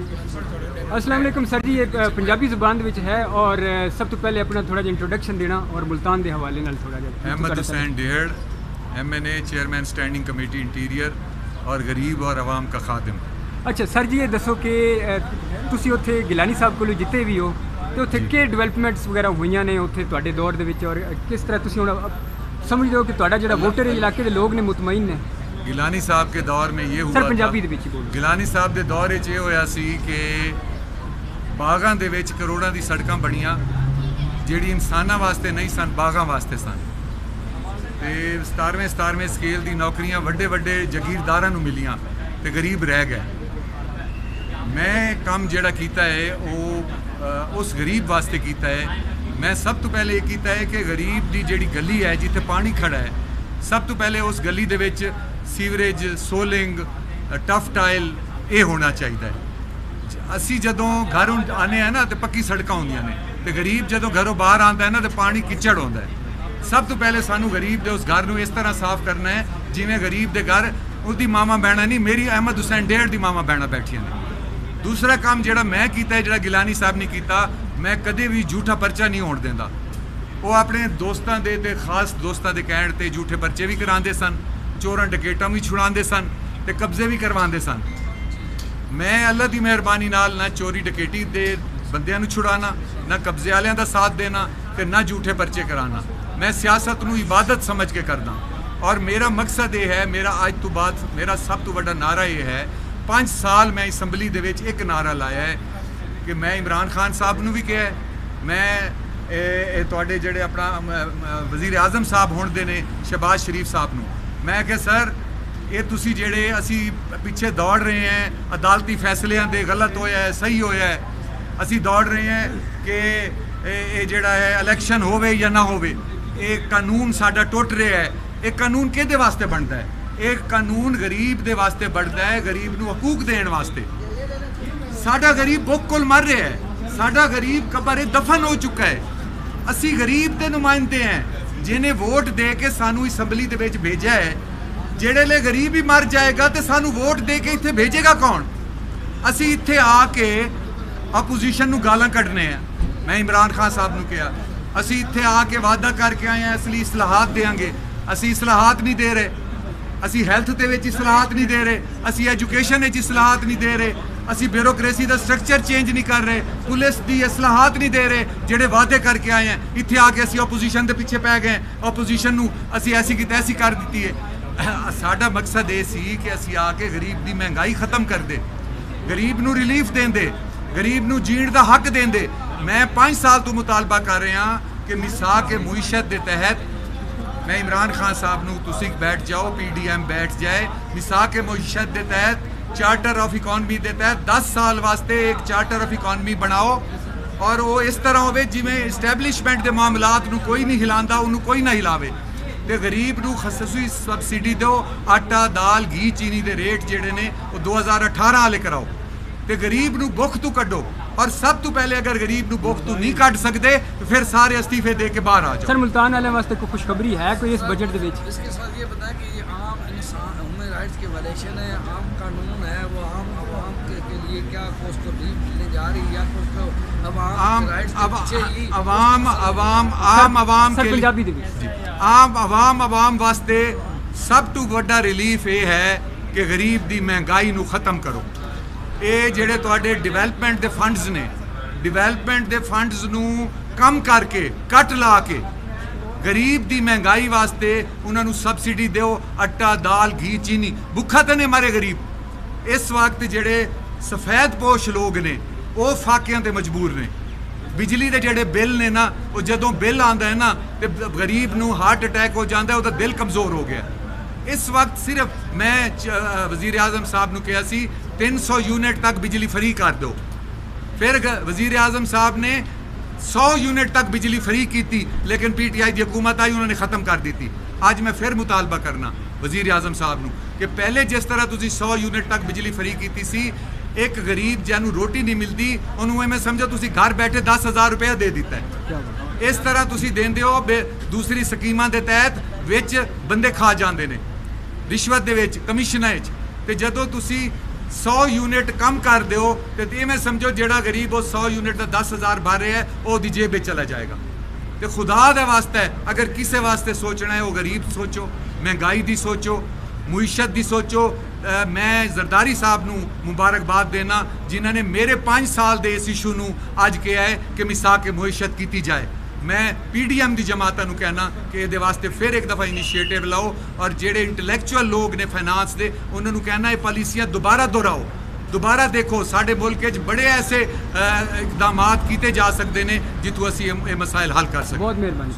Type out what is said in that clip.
अस्सलाम वालेकुम सर जी, ये पंजाबी ज़ुबान विच है और सब तो पहले अपना थोड़ा जिहा इंट्रोडक्शन देना और मुल्तान के हवाले नाल थोड़ा जिहा। Ahmad Hussain Dehar, MNA chairman standing committee interior और गरीब और आवाम का खादिम। अच्छा सर जी, ये दसो कि तुसी उत्थे गिलानी साहब कोलों जिते भी हो तो उत्थे के डेवलपमेंट्स वगैरह हुई ने उत्थे तुहाडे दौर दे विच, और किस तरह तुसी हुण समझ लो कि तुहाडा जिहड़ा वोटर इलाके दे लोग ने मुतमईन ने? गिलानी साहब के दौर में ये हुआ सर पंजाबी दे विच ही बोलो। गिलानी साहब के दौर च ये होया सी कि बागां दे विच करोड़ां दी सड़कां बणियां जिहड़ी इंसानां वास्ते नहीं सन, बागां वास्ते सन। ते 17वें स्केल दी नौकरियां वड्डे वड्डे जगीरदारां नूं मिलियां ते गरीब रह गए। मैं काम जिहड़ा कीता है वो उस गरीब वास्ते कीता है। मैं सब तो पहले ये कीता है कि गरीब दी जिहड़ी गली है जिथे पानी खड़ा है, सब तो पहले उस गली दे विच सीवरेज, सोलिंग, टफ टाइल ये होना चाहिए। असी जदों घर आने हैं ना तो पक्की सड़क होंदियां ने, तो गरीब जदों घरों बाहर आता है ना तो पानी किचड़ होंदा है। सब तो पहले सानू गरीब दे उस घर नूं इस तरह साफ करना है जिवें गरीब दे घर उसदी मामा बहना नहीं, मेरी अहमद हुसैन डेहड़ दी मामा बहना बैठियां ने। दूसरा काम जिहड़ा मैं कीता है, जिहड़ा गिलानी साहब ने कीता, मैं कदे भी झूठा पर्चा नहीं होण देंदा। वो अपने दोस्तां दे ते खास दोस्तां दे कहण ते झूठे पर्चे भी करांदे सन, चोरां डकैतां भी छुड़ांदे सन ते कब्जे भी करवांदे सन। मैं अल्लाह दी मेहरबानी नाल ना चोरी डकैती दे बंदियां नूं छुड़ाना, ना कब्जे वालियां दा साथ देना ते ना झूठे पर्चे कराना। मैं सियासत नूं इबादत समझ के करदा और मेरा मकसद ये है, मेरा अज तो बाद मेरा सब तो बड़ा नारा ये है। 5 साल मैं असैम्बली दे विच एक नारा लाया है कि मैं इमरान खान साहब नूं भी कहा है, मैं तुहाडे जिहड़े अपना वज़ीर आज़म साहब होण दे ने शहबाज शरीफ साहब नूं मैं कहा सर ये तुसी जिहड़े असी पिछे दौड़ रहे हैं अदालती फैसलियां दे, गलत होया है सही होया है, असी दौड़ रहे हैं कि ये जिहड़ा है इलैक्शन होवे या ना होवे, एक कानून साडा टुट रहा है। एक कानून किहदे वास्ते बनता है? एक कानून गरीब दे वास्ते बनता है, गरीब नूं हकूक देण वास्ते। साडा गरीब भुख कोल मर रहा है, साडा गरीब कब्र दफन हो चुका है। असी गरीब दे नुमाइंदे हैं जिन्हें वोट दे के सानू असैम्बली दे विच भेजा है। जेड़े ले गरीब ही मर जाएगा तो सानू वोट दे के इत्थे भेजेगा कौन? असी इत्थे आके अपोजिशन नूं गालां कढने हैं। मैं इमरान खान साहब नूं कहा असी इत्थे आके वादा करके आए हैं असली इस्लाहात देंगे, असी इस्लाहात नहीं दे रहे। असी हैल्थ दे विच इस्लाहात नहीं दे रहे, असी एजुकेशन विच इस्लाहात नहीं दे रहे, असी ब्यूरोक्रेसी का स्ट्रक्चर चेंज नहीं कर रहे, पुलिस की इस्लाहात नहीं दे रहे जेडे वादे करके आए हैं। इत्थे आके असी अपोजिशन के पीछे पै गए, अपोजिशन नूं असी ऐसी की तैसी कर दी है। साडा मकसद ये सी कि असी आके गरीब की महंगाई खत्म कर दे, गरीब नूं रिलीफ देंदे, गरीब नूं जीण दा हक देंदे। मैं 5 साल तो मुतालबा कर रहा कि मिसाक मुईशत के तहत मैं इमरान खान साहब नूं तुसी बैठ जाओ, PDM बैठ जाए, मिसाक मुईशत के तहत चार्टर ऑफ इकॉनमी के तहत 10 साल वास्ते एक चार्टर ऑफ इकॉनमी बनाओ और वो इस तरह हो जिमें इस्टैबलिशमेंट के मामलात नूं कोई नहीं हिलांदा, उन्होंने कोई ना हिलावे। तो गरीब नूं खसूसी सबसिडी दो, आटा दाल घी चीनी के रेट जिहड़े ने वो 2018 वाले कराओ तो गरीब नूं भुख तो कड्डो। और सब तो पहले अगर गरीब नूं भुख तो नहीं कट सकते तो फिर सारे अस्तीफे दे के बाहर आ जाओ। सर मुल्तान वाले वास्ते कोई खुशखबरी है कोई इस बजट के विच? इसके साथ ये बताया कि ये आम इंसान ह्यूमन राइट्स के वायलेशन है, आम कानून है, वो आम आवाम के लिए क्या उसको लीड मिलने जा रही है या उसको आवाम वास्ते सब तो बड़ा रिलीफ ये है कि गरीब की महंगाई नूं खत्म करो। ये जिहड़े तुहाडे डिवेलपमेंट के फंड्स ने, डिवेलपमेंट के फंड्स नूं कम करके कट ला के गरीब की महंगाई वास्ते उन्होंने सबसिडी दो, आटा दाल घी चीनी, भुखा तो नहीं मरे गरीब। इस वक्त जिहड़े सफेद पोश लोग ने वो फाकियां ते मजबूर ने। बिजली के जिहड़े बिल ने ना, वो जदों बिल आंदा है ना तो गरीब नूं हार्ट अटैक हो जाता है, उसका दिल कमज़ोर हो गया। इस वक्त सिर्फ मैं वज़ीर आज़म साहब नूं कहा सी 300 यूनिट तक बिजली फ्री कर दो, फिर वज़ीर आज़म साहब ने 100 यूनिट तक बिजली फ्री की थी, लेकिन PTI की हुकूमत आई उन्होंने ख़त्म कर दी थी। आज मैं फिर मुतालबा करना वज़ीर आज़म साहब नूं कि पहले जिस तरह तुसीं 100 यूनिट तक बिजली फ्री की सी, एक गरीब जिन्होंने रोटी नहीं मिलती उन्होंने मैं समझो तुसीं घर बैठे 10,000 रुपया दे दिता है। इस तरह तुसीं देंदे हो दूसरी स्कीमां के तहत विच बंदे खा जाते हैं रिश्वत दे विच, कमीशनां विच। ते जदों तुसीं 100 यूनिट कम कर दो तो इवें समझो जेड़ा गरीब वो 100 यूनिट का 10,000 भर रहा है वो दी जेब में चला जाएगा। तो खुदा दे वास्ते अगर किसी वास्ते सोचना है वो गरीब सोचो, महंगाई दी सोचो, मुईशत दी सोचो। मैं जरदारी साहब नू मुबारकबाद देना जिन्होंने मेरे 5 साल दे इस इशू नू अज कहा है कि मिसाक के मुईशत की जाए। मैं PDM दी जमाता नू कहना कि ये वास्ते फिर एक दफ़ा इनिशिएटिव लाओ और जेड़े इंटलैक्चुअल लोग ने फाइनांस दे उन्होंने कहना ये पॉलिसियां दोबारा दोहराओ, दोबारा देखो। साढ़े मुल्क च बड़े ऐसे इकदाम किए जा सकते हैं जितों असी ये मसाइल हल कर सकते। बहुत मेहरबानी।